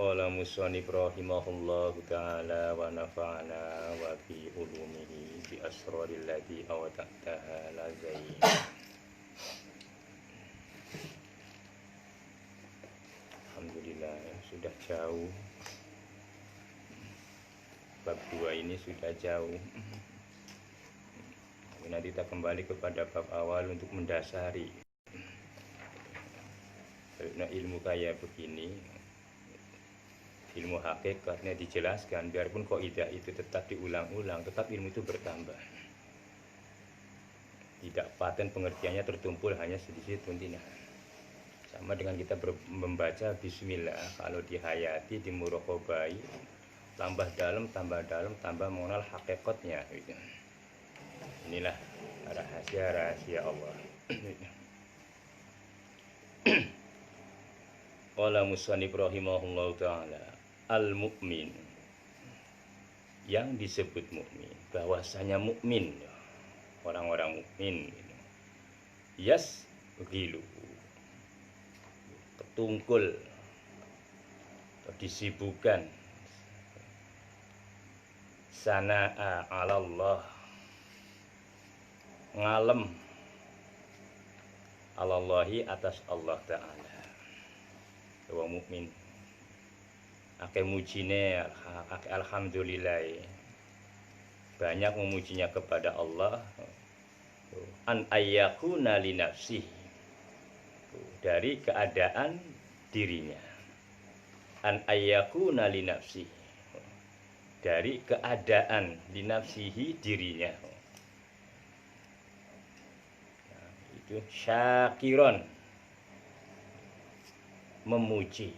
Qala musannif rahimahullahu ta'ala wa nafa'ana wa fi ulumihi bi asraril ladzi awta'taha la zain. Alhamdulillah ya, sudah jauh. Bab 2 ini sudah jauh. Nanti kita kembali kepada bab awal untuk mendasari. Karena ilmu kayak begini, ilmu hakikatnya dijelaskan, biarpun kaidah itu tetap diulang-ulang, tetap ilmu itu bertambah. Tidak paten pengertiannya tertumpul hanya sedikit tuntina. Sama dengan kita membaca bismillah, kalau dihayati, dimuraqabai, tambah dalam, tambah mengenal hakikatnya. Gitu. Inilah rahasia-rahasia Allah. Qala musannif rahimahullahu ta'ala, al-mu'min, yang disebut mukmin, bahwasanya mukmin, orang-orang mukmin, yasghilu, ketungkul, disibukkan, sana'a 'ala Allah, ngalem alallahi atas Allah Ta'ala. Wong mukmin akeh mujine, alhamdulillah, banyak memujinya kepada Allah, an ayyakuna li nafsihi, dari keadaan dirinya, an ayyakuna li nafsihi, dari keadaan li nafsihi, dirinya. Nah, itu syakiron, memuji,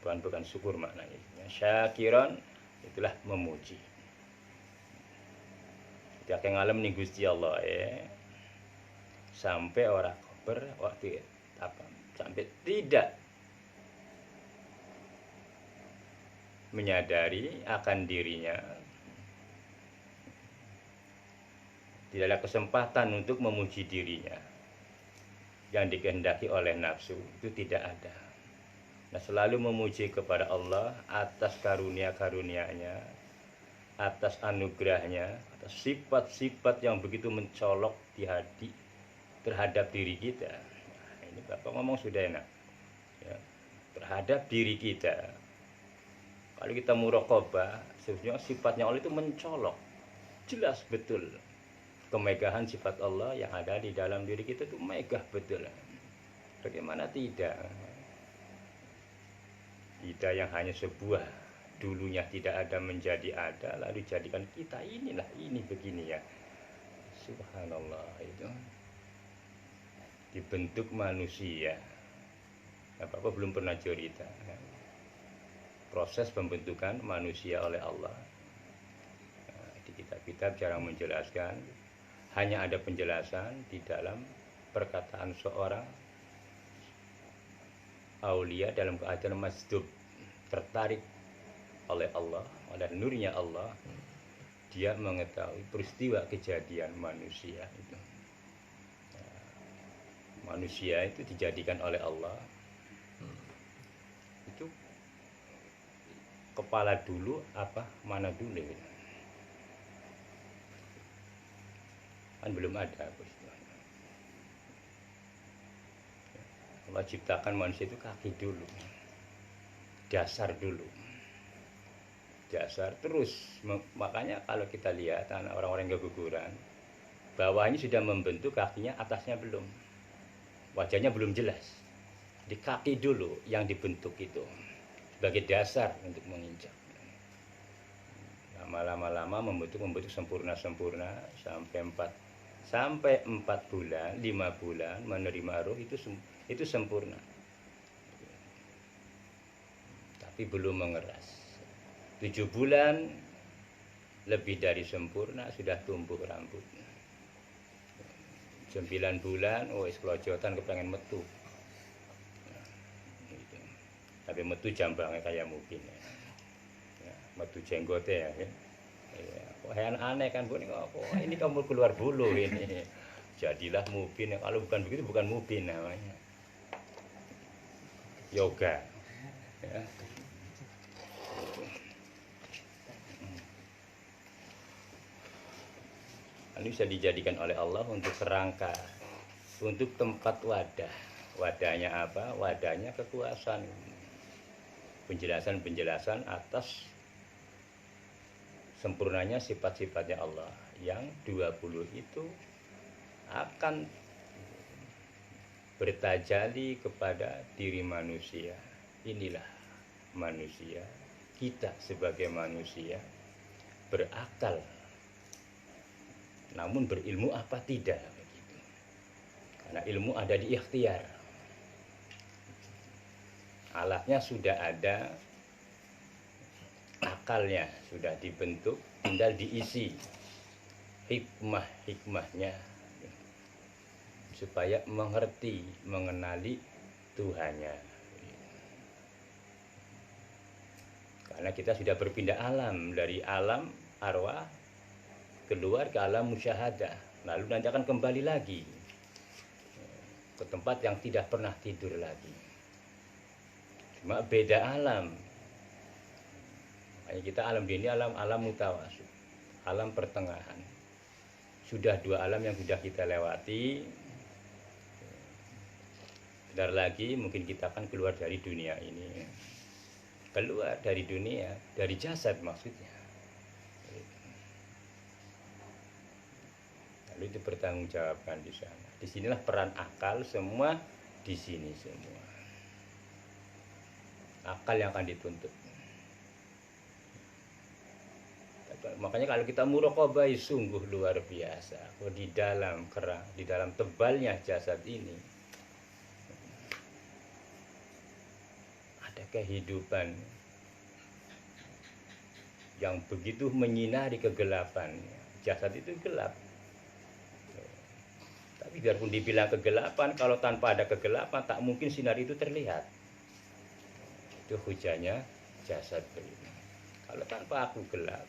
bukan syukur maknanya. Syakiron itulah memuji. Kita ngalem ning Gusti Allah sampai orang kober waktu apa, sampai tidak menyadari akan dirinya, tidak ada kesempatan untuk memuji dirinya. Yang dikehendaki oleh nafsu itu tidak ada. Nah, selalu memuji kepada Allah atas karunia-karunia-Nya, atas anugerahnya, atas sifat-sifat yang begitu mencolok di hati terhadap diri kita. Nah, ini Bapak ngomong sudah enak ya, terhadap diri kita. Kalau kita muraqabah, sebenarnya sifatnya Allah itu mencolok, jelas betul. Kemegahan sifat Allah yang ada di dalam diri kita itu megah betul. Bagaimana tidak? Kita yang hanya sebuah, dulunya tidak ada menjadi ada, lalu dijadikan kita inilah, ini begini ya. Subhanallah, itu dibentuk manusia. Bapak belum pernah cerita proses pembentukan manusia oleh Allah. Nah, di kitab-kitab jarang menjelaskan. Hanya ada penjelasan di dalam perkataan seorang aulia dalam keadaan masdub, tertarik oleh Allah, oleh nurnya Allah. Dia mengetahui peristiwa kejadian manusia itu. Manusia itu dijadikan oleh Allah itu kepala dulu apa mana dulu gitu. Kan belum ada peristiwanya. Allah ciptakan manusia itu kaki dulu, dasar dulu, dasar terus. Makanya kalau kita lihat anak orang-orang yang keguguran, bawahnya sudah membentuk, kakinya atasnya belum, wajahnya belum jelas. Di kaki dulu yang dibentuk itu sebagai dasar untuk menginjak. Lama-lama membentuk sempurna sampai 4 bulan, 5 bulan menerima ruh itu sempurna. Tapi belum mengeras. 7 bulan lebih dari sempurna, sudah tumbuh rambut. 9 bulan, kelojotan kepengen metu. Gitu. Tapi metu jambangnya kayak mungkin ya. Metu jenggotnya ya. Kok aneh kan Bu, ini kamu keluar bulu ini. Jadilah mubin. Kalau bukan begitu bukan mubin namanya. Yoga. Ya. Ini bisa dijadikan oleh Allah untuk kerangka, untuk tempat wadah. Wadahnya apa? Wadahnya kekuasaan. Penjelasan-penjelasan atas sempurnanya sifat-sifatnya Allah. Yang 20 itu akan bertajali kepada diri manusia. Inilah manusia, kita sebagai manusia berakal, namun berilmu apa tidak begitu. Karena ilmu ada di ikhtiar, alatnya sudah ada, akalnya sudah dibentuk, tinggal diisi hikmahnya supaya mengerti, mengenali Tuhannya. Karena kita sudah berpindah alam, dari alam arwah keluar ke alam musyahadah, lalu nanti akan kembali lagi ke tempat yang tidak pernah tidur lagi. Cuma beda alam. Makanya kita alam ini alam mutawasit, alam pertengahan. Sudah 2 alam yang sudah kita lewati. Bentar lagi mungkin kita akan keluar dari dunia ini. Keluar dari dunia, dari jasad maksudnya. Lalu itu bertanggungjawabkan di sana. Disinilah peran akal semua, di sini semua. Akal yang akan dituntut. Makanya kalau kita muraqabah sungguh luar biasa. Di dalam kerang, di dalam tebalnya jasad ini ada kehidupan yang begitu menyinari kegelapan. Jasad itu gelap. Tapi biarpun dibilang kegelapan, kalau tanpa ada kegelapan tak mungkin sinar itu terlihat. Itu hujahnya jasad ini. Kalau tanpa aku gelap,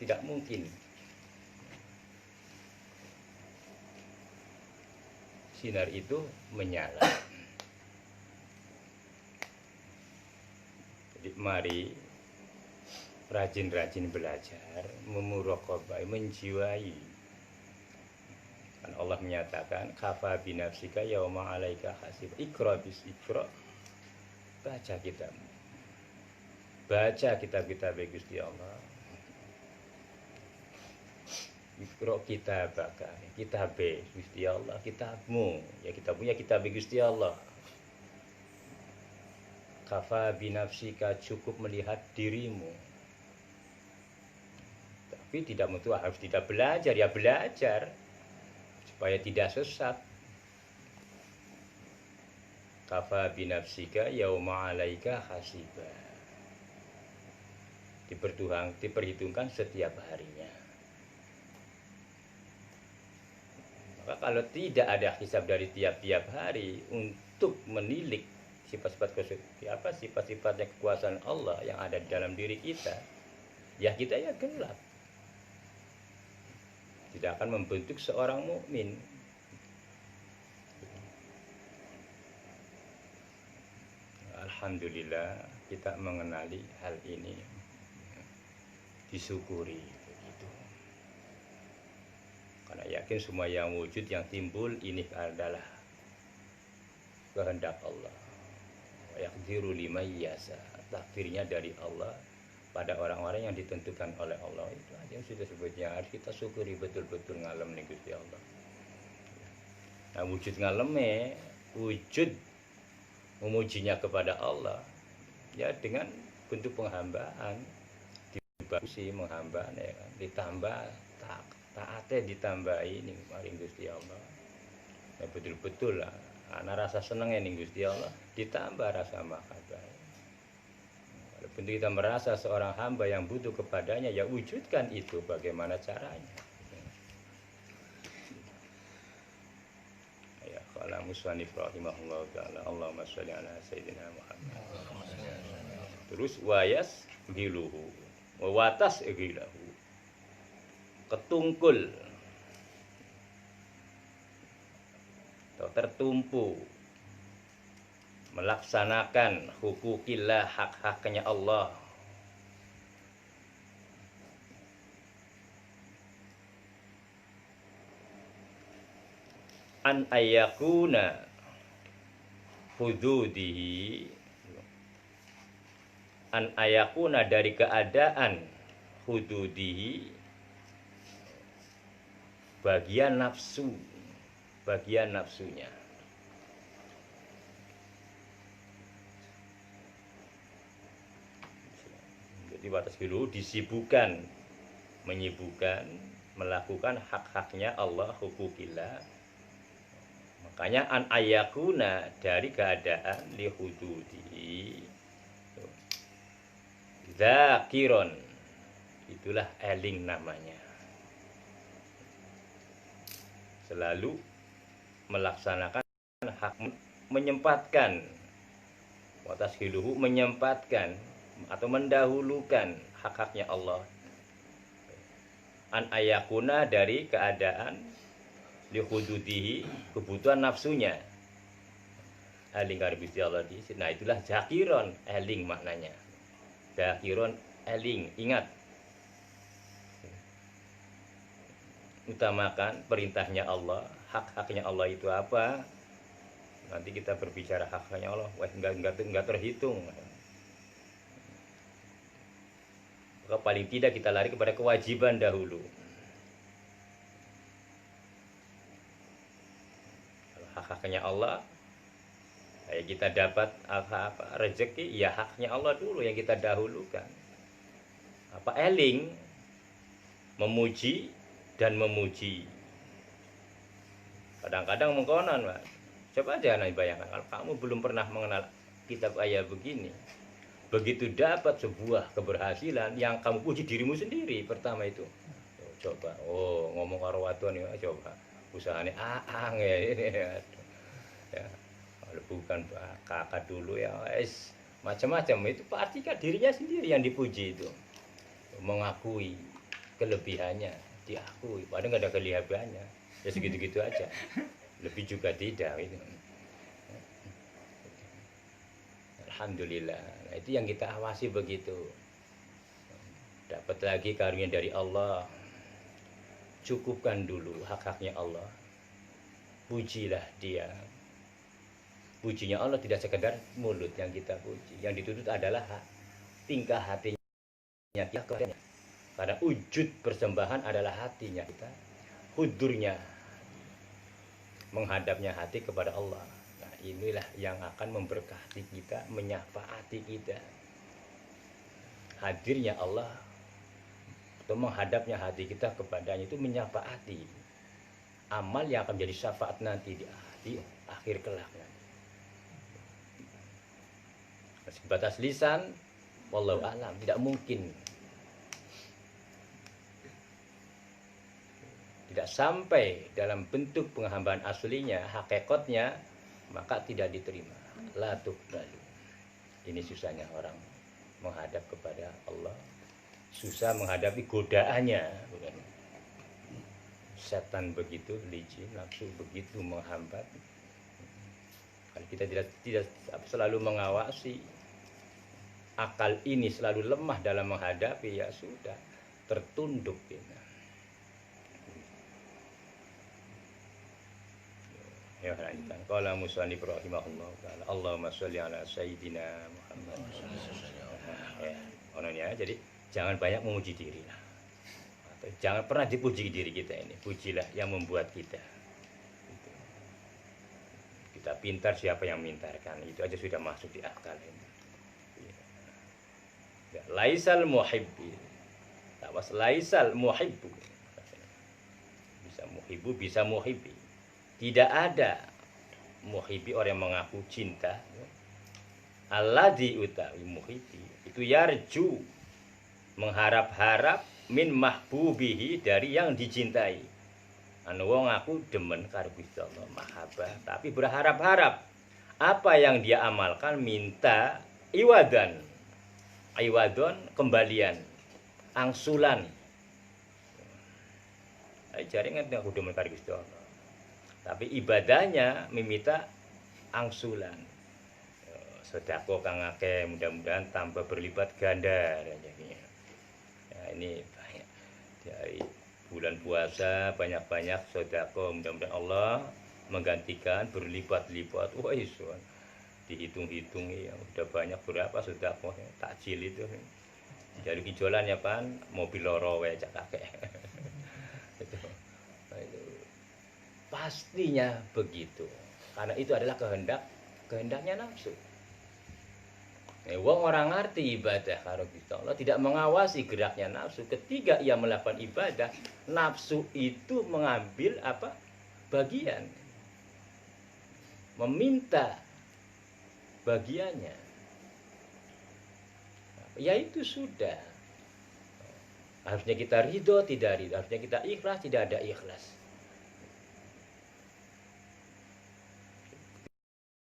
tidak mungkin sinar itu menyala. Jadi mari rajin-rajin belajar, memuraqabah, menjiwai. Karena Allah menyatakan, kafa binafsika yauma 'alaika hasib. Iqra bis iqra. Baca kitab. Baca kitab-kitab Gusti Allah. Iqra kitabaka, kitab Gusti Allah, kitabmu. Ya kita punya kitab Gusti Allah. Kafa binafsika, cukup melihat dirimu. Tapi tidak mutu harus tidak belajar, ya belajar supaya tidak sesat. Kafa binafsika yauma 'alaika hasiba. Diperhitungkan setiap harinya. Maka kalau tidak ada hisab dari tiap-tiap hari untuk menilik sifat-sifatnya kekuasaan Allah yang ada di dalam diri kita, ya kita ya gelap. Tidak akan membentuk seorang mukmin. Alhamdulillah kita mengenali hal ini, disyukuri begitu. Karena yakin semua yang wujud yang timbul ini adalah kehendak Allah. Yaqdiru liman yasha, takdirnya dari Allah pada orang-orang yang ditentukan oleh Allah. Itu aja yang sudah sebutnya, harus kita syukuri betul-betul ngalem nih Gusti Allah. Nah wujud ngaleme, wujud memujinya kepada Allah ya dengan bentuk penghambaan, dibagusi menghambaan ya kan, ditambah taatnya ditambah ini maring Gusti Allah. Ya betul-betul lah ana rasa seneng ning Gusti Allah ditambah rasa mahabbah. Walaupun kita merasa seorang hamba yang butuh kepadanya, ya wujudkan itu bagaimana caranya. Ya qala musannif rahimahullah taala Allahumma sholli ala sayyidina Muhammad. Terus wayas giluhu wa watas gilahu. Ketungkul atau tertumpu melaksanakan hukukillah, hak-haknya Allah. an ayakuna hududihi, an ayakuna dari keadaan hududihi, bagian nafsu, bagian nafsunya. Jadi batas dulu disibukkan, menyibukkan, melakukan hak-haknya Allah, hukukillah. Makanya an ayakuna dari keadaan li hududi zakiron, itulah eling namanya, selalu melaksanakan hak, menyempatkan, watas hiluhu, menyempatkan atau mendahulukan hak-haknya Allah. An ayakuna dari keadaan li hududihi, kebutuhan nafsunya, eling karo Gusti Allah di. Nah itulah zakiron, eling maknanya. Zakiron, eling, ingat. Utamakan perintahnya Allah, hak-haknya Allah itu apa? Nanti kita berbicara hak-haknya Allah, wah enggak terhitung. Maka paling tidak kita lari kepada kewajiban dahulu. Hak-haknya Allah, kayak kita dapat apa rezeki, ya haknya Allah dulu yang kita dahulukan. Apa eling, memuji dan memuji. Kadang-kadang mengkonon, Mas. Coba aja anda bayangkan, kalau kamu belum pernah mengenal kitab ayat begini, begitu dapat sebuah keberhasilan yang kamu puji dirimu sendiri pertama itu. Coba, oh ngomong karo wadon ya, coba usahanya aang ya ini ya. Kalau bukan kakak dulu ya macam-macam, itu artinya dirinya sendiri yang dipuji itu, mengakui kelebihannya, diakui padahal nggak ada kelebihannya, ya segitu-gitu aja, lebih juga tidak itu. Alhamdulillah. Nah, itu yang kita awasi begitu. Dapat lagi karunia dari Allah, cukupkan dulu hak-haknya Allah, pujilah dia. Pujinya Allah tidak sekedar mulut yang kita puji, yang dituntut adalah tingkah hatinya kita. Karena wujud persembahan adalah hatinya kita, hudurnya, menghadapnya hati kepada Allah. Nah inilah yang akan memberkati kita, menyafaati kita. Hadirnya Allah atau menghadapnya hati kita kepadanya itu menyafaati amal yang akan menjadi syafaat nanti di akhir kelak nanti. Sebatas lisan, wallahu a'lam, tidak mungkin, tidak sampai dalam bentuk penghambaan aslinya, hakikatnya, maka tidak diterima. La tuqbalu. Ini susahnya orang menghadap kepada Allah, susah menghadapi godaannya, bukan? Setan begitu licin, nafsu begitu menghambat. Kalau kita tidak selalu mengawasi, akal ini selalu lemah dalam menghadapi, ya sudah tertunduk kita. Ya lanjutkan. Qala musannif rahimahullah taala, Allahumma sholli ala sayyidina Muhammad. Ya, ononnya, jadi jangan banyak memuji diri lah. Atau jangan pernah dipuji diri kita ini. Pujilah yang membuat kita. Kita pintar, siapa yang mintarkan? Itu aja sudah masuk di akal ini. Ya, laisal muhibbi. Tawas laisal muhibbu. Bisa muhibbu, bisa muhibbi. Tidak ada muhibbi, orang yang mengaku cinta. Alladzi utawi muhibbi itu yarju, mengharap-harap, min mahbubihi, dari yang dicintai. Anu wong aku demen karo Gusti Allah, mahabbah, tapi berharap-harap apa yang dia amalkan minta iwadan. Iwadon kembalian, angsulan. Jaringan aku demen karo Gusti Allah. Tapi ibadahnya meminta angsulan. Sedekah kang akeh, mudah-mudahan tambah berlipat ganda. Ya, ini dari bulan puasa banyak-banyak sedekah, mudah-mudahan Allah menggantikan berlipat-lipat. Wah, iso dihitung-hitung ya udah banyak berapa sudah takjil itu. Jadi kijolannya pan mobil loro wae cak kakek. Itu. Nah, itu pastinya begitu. Karena itu adalah kehendaknya nafsu. Wong orang ngerti ibadah karo Gusti Allah, tidak mengawasi geraknya nafsu. Ketika ia melakukan ibadah, nafsu itu mengambil apa? Bagian. Meminta bagiannya. Ya itu sudah. Harusnya kita ridho, tidak ridho. Harusnya kita ikhlas, tidak ada ikhlas.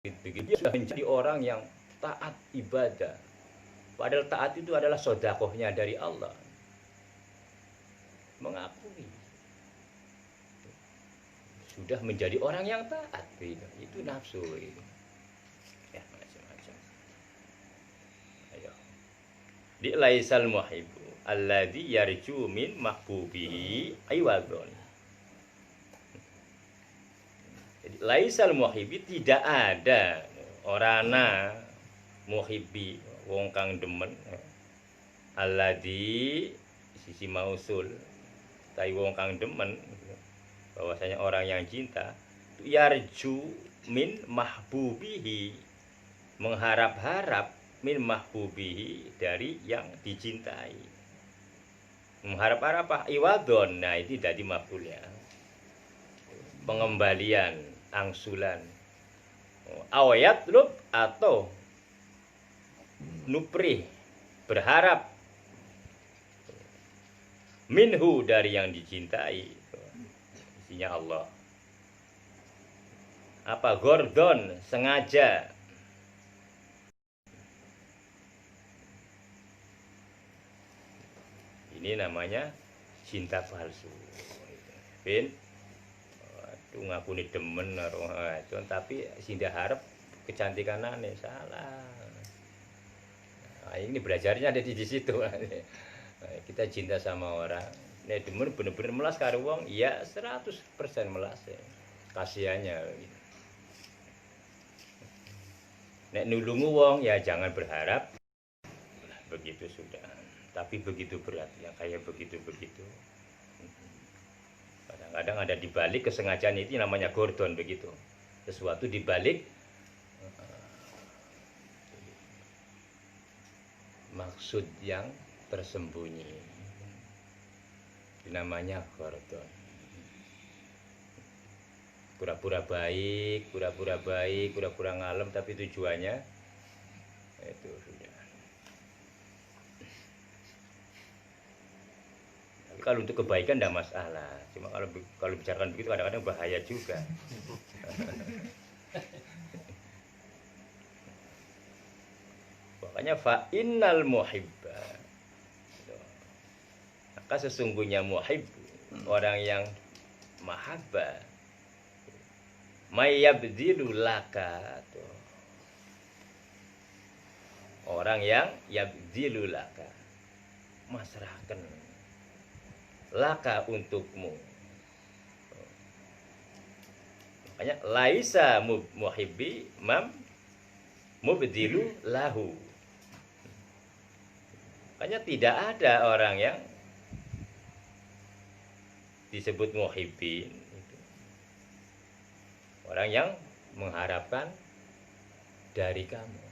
Dia sudah menjadi orang yang taat ibadah. Padahal taat itu adalah sodakohnya dari Allah. Mengakui. Sudah menjadi orang yang taat. Itu nafsu. Ya, macam-macam. Ayo. Di laisal muhibbu alladhi yarju min mahbubihi aywadun. Jadi laisal muhibbi, tidak ada orana muhibbi wong kang demen alladhi sisi mausul tai wong kang demen, bahwasanya orang yang cinta yarju min mahbubihi, mengharap-harap min mahbubihi, dari yang dicintai. Mengharap-harap apa? Iwadon. Nah, itu jadi maf'ulnya. Pengembalian, angsulan. Awayat lub, atau nupri, berharap minhu, dari yang dicintai. Isinya Allah. Apa? Gordon, sengaja. Ini namanya cinta palsu. Bin, waduh ngaku nih demen itu, tapi sindah harap kecantikan aneh, salah. Nah, ini belajarnya ada di situ. Kita cinta sama orang, nek demen bener-bener melas karo wong, ya 100% melas ya. Kasihannya gitu. Nek nulungu wong ya jangan berharap begitu sudah. Tapi begitu berat ya, kayak begitu-begitu. Kadang-kadang ada di balik kesengajaan itu namanya gordon begitu. Sesuatu di balik maksud yang tersembunyi. Itu namanya gordon. Pura-pura baik, pura-pura ngalem, tapi tujuannya itu sudah. Kalau untuk kebaikan tidak masalah, cuma kalau bicarakan begitu kadang-kadang bahaya juga. Makanya fa innal muhibba, maka sesungguhnya muhib, orang yang mahabbah, mayyabdilu laka, orang yang yabdilu laka, masrahkan laka untukmu. Makanya laisa muhibbi mam mubdilu lahu. Makanya tidak ada orang yang disebut muhibbin, orang yang mengharapkan dari kamu.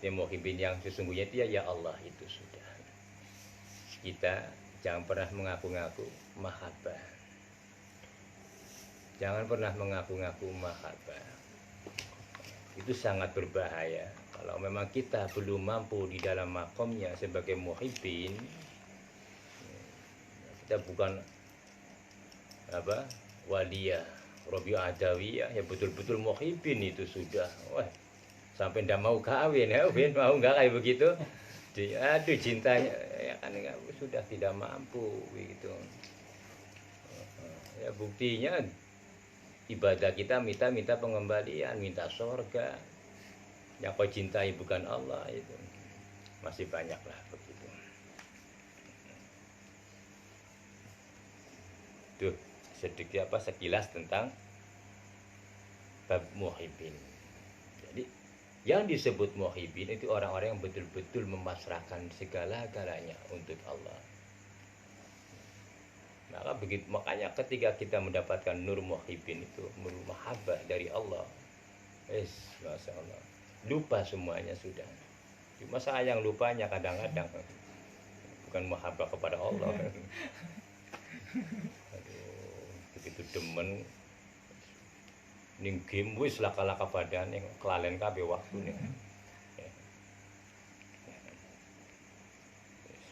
Muhibbin yang sesungguhnya dia ya Allah itu sudah. Kita jangan pernah mengaku-ngaku mahabbah. Jangan pernah mengaku-ngaku mahabbah. Itu sangat berbahaya. Kalau memang kita belum mampu di dalam makomnya sebagai muhibbin, kita bukan apa waliyah, Rabi'ah Adawiyah, ya betul-betul muhibbin itu sudah. Wah, sampai ndak mau kawin ya, mau nggak kayak begitu? Aduh cintanya ya kan sudah tidak mampu begitu. Ya buktinya ibadah kita minta pengembalian, minta surga. Yang kau cintai bukan Allah itu. Masih banyak lah begitu. Itu sedikit sekilas tentang bab muhibbin. Jadi yang disebut muhibbin itu orang-orang yang betul-betul memasrahkan segala-galanya untuk Allah. Makanya ketika kita mendapatkan nur muhibbin itu, nur mahabbah dari Allah, Masya Allah, lupa semuanya sudah. Cuma sayang lupanya kadang-kadang, bukan mahabbah kepada Allah. Aduh, begitu demen ning game wis laka-laka badan yang kelalen kabeh waktune.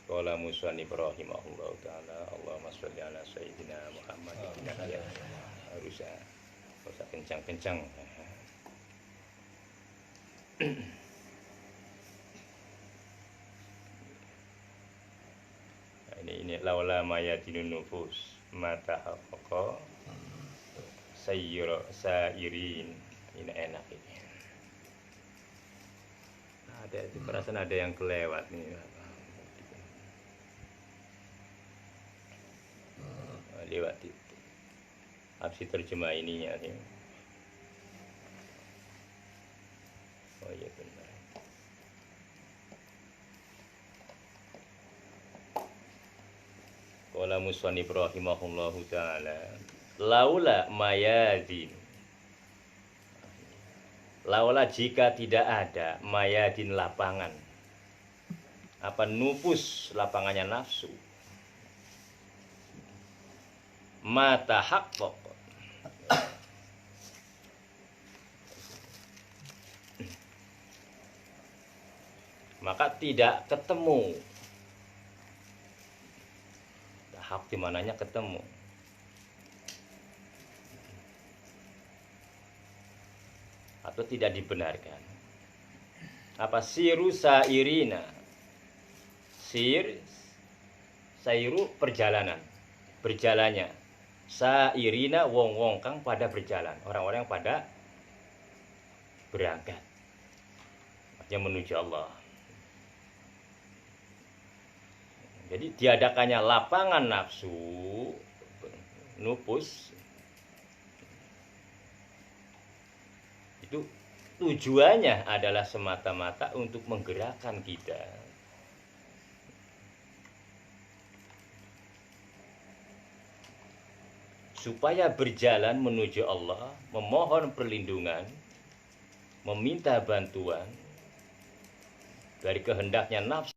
Sekolah musannif rahimahullah taala, Allahumma sholli ala sayyidina Muhammad. Ya, harus kencang-kencang. Ini laula mayatinun nufus mata haqqo sairin. Ini enak ini. Ada itu perasaan ada yang kelewat nih. Lewat itu. Absi terjemah ininya nih. Oh iya benar. Qala musannif rahimahullahu taala, laula mayadin. Laula jika tidak ada mayadin lapangan. Apa nufus lapangannya nafsu. Mata haqqaq. Maka tidak ketemu. Hak di mananya ketemu. Atau tidak dibenarkan. Apa siru sairina? Sairu perjalanan. Berjalannya. Sairina wong-wong kang pada berjalan, orang-orang yang pada berangkat yang menuju Allah. Jadi diadakannya lapangan nafsu nufus itu tujuannya adalah semata-mata untuk menggerakkan kita supaya berjalan menuju Allah, memohon perlindungan, meminta bantuan dari kehendaknya nafsu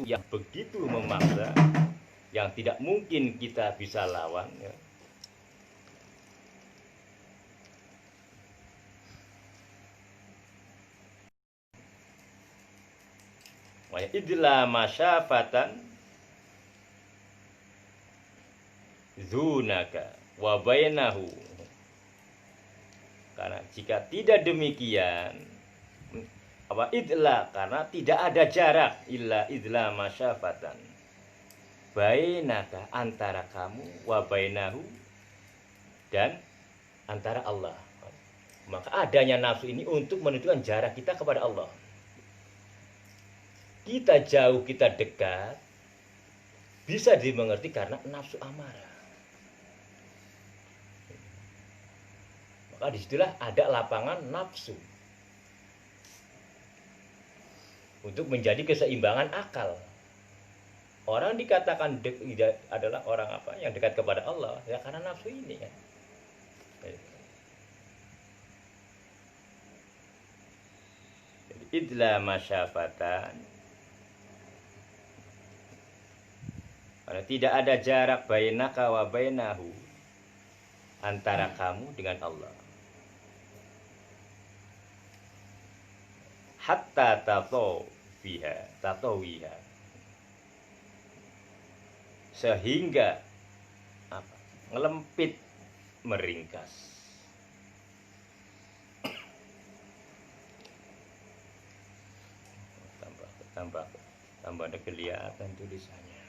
yang begitu memaksa, yang tidak mungkin kita bisa lawan, ya. Wa idla masyafatan dzunaka wa bainahu. Karena jika tidak demikian, apa idla, karena tidak ada jarak, illa idla masyafatan bainaka, antara kamu, wa bainahu, dan antara Allah. Maka adanya nafsu ini untuk menentukan jarak kita kepada Allah. Kita jauh, kita dekat, bisa dimengerti karena nafsu amarah. Maka disitulah ada lapangan nafsu untuk menjadi keseimbangan akal. Orang dikatakan adalah orang apa yang dekat kepada Allah, ya karena nafsu ini kan. Jadi idla masyafatan, karena tidak ada jarak bainaka wa bainahu, antara kamu dengan Allah. Hatta tatowiha, sehingga apa? Ngelempit, meringkas. Tambah ada kelihatan tulisannya.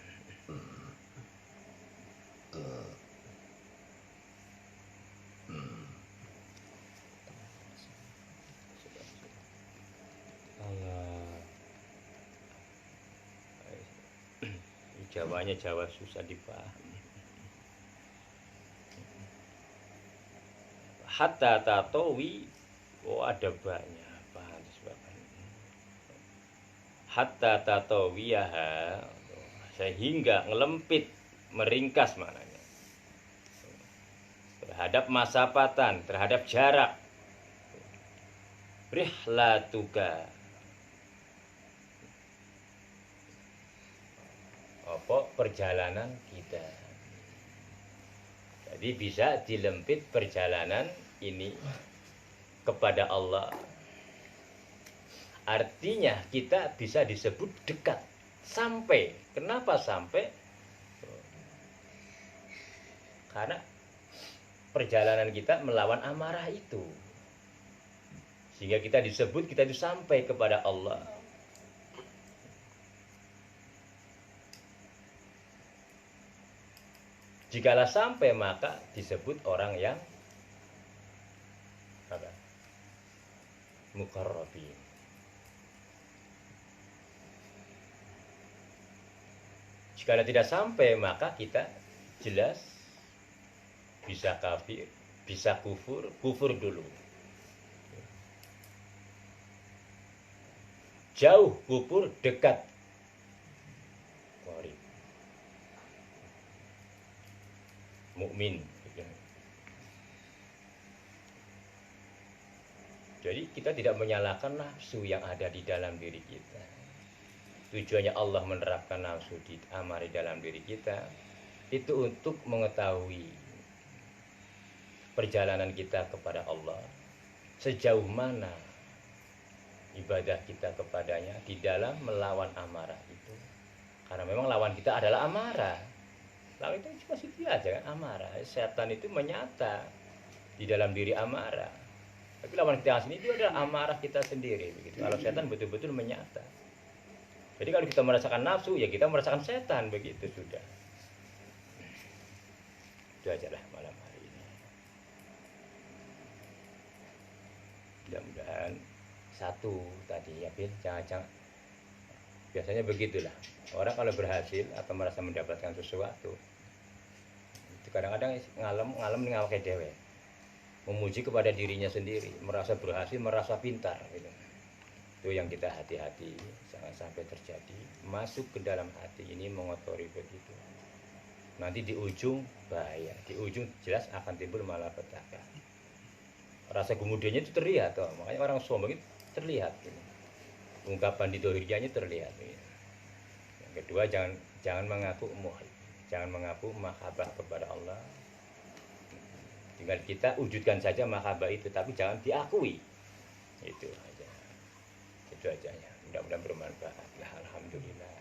Jawanya Jawa susah dipahami. hatta tatowi, oh ada banyak apa disebabkan hatta tatowiyaha, sehingga ngelempit, meringkas maknanya terhadap masafatan, terhadap jarak. Rihlatuka, apa perjalanan kita. Jadi bisa dilempit perjalanan ini kepada Allah. Artinya kita bisa disebut dekat, sampai. Kenapa sampai? Karena perjalanan kita melawan amarah itu, sehingga kita disebut kita itu sampai kepada Allah. Jikalau sampai, maka disebut orang yang apa? Muqarrabin. Jikalau tidak sampai, maka kita jelas bisa kafir, bisa kufur, kufur dulu. Jauh kufur, dekat qarib. Mukmin. Jadi kita tidak menyalahkan nafsu yang ada di dalam diri kita. Tujuannya Allah menerapkan nafsu di amar di dalam diri kita itu untuk mengetahui perjalanan kita kepada Allah, sejauh mana ibadah kita kepadanya di dalam melawan amarah itu. Karena memang lawan kita adalah amarah. Lawan itu cuma situ aja kan, amarah. Setan itu menyata di dalam diri amarah. Tapi lawan kita asli itu adalah amarah kita sendiri begitu. Kalau setan betul-betul menyata. Jadi kalau kita merasakan nafsu, ya kita merasakan setan, begitu sudah. Itu aja lah malam hari ini. Mudah-mudahan satu tadi ya, jangan biasanya begitulah. Orang kalau berhasil atau merasa mendapatkan sesuatu, itu kadang-kadang ngalem nih ngawake dewe. Memuji kepada dirinya sendiri, merasa berhasil, merasa pintar gitu. Itu yang kita hati-hati, jangan sampai terjadi masuk ke dalam hati ini mengotori begitu. Nanti di ujung bahaya, di ujung jelas akan timbul malapetaka. Rasa kemudiannya itu terlihat, toh. Makanya orang sombong itu terlihat. Gitu. Ungkapan di dohirnya terlihat. Gitu. Yang kedua, jangan mengaku muhib, jangan mengaku mahabbah kepada Allah. Tinggal kita wujudkan saja mahabbah itu, tapi jangan diakui. Itu aja. Itu aja ya. Mudah-mudahan bermanfaat. Alhamdulillah.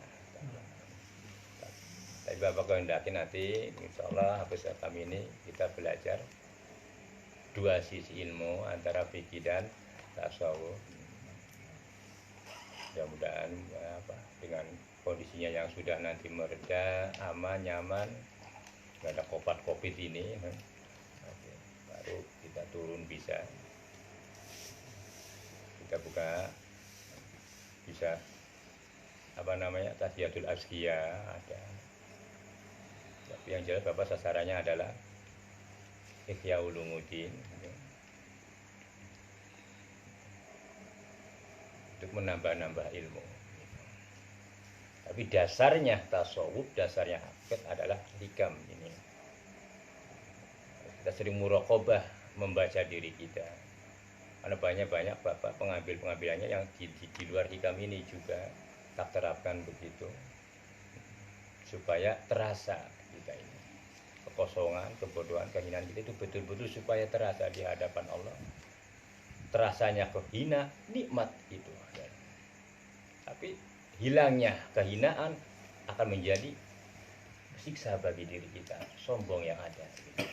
Tapi Bapak kehendaki nanti, insya Allah habis kami ini kita belajar dua sisi ilmu antara fikih dan tasawuf. Mudah-mudahan dengan kondisinya yang sudah nanti mereda, aman, nyaman, nggak ada covid ini, baru kita turun bisa kita buka bisa tasyatul azkiya ada. Tapi yang jelas Bapak sasarannya adalah Ihya Ulumuddin untuk menambah-nambah ilmu. Tapi dasarnya tasawuf, dasarnya hakikat adalah hikam ini. Kita sering muraqabah membaca diri kita. Karena banyak Bapak pengambilannya yang di luar hikam ini juga tak terapkan begitu. Supaya terasa kita ini. Kekosongan, kebodohan, kehinaan kita itu betul-betul supaya terasa di hadapan Allah. Terasanya kehina, nikmat itu. Tapi hilangnya kehinaan akan menjadi siksa bagi diri kita, sombong yang ada.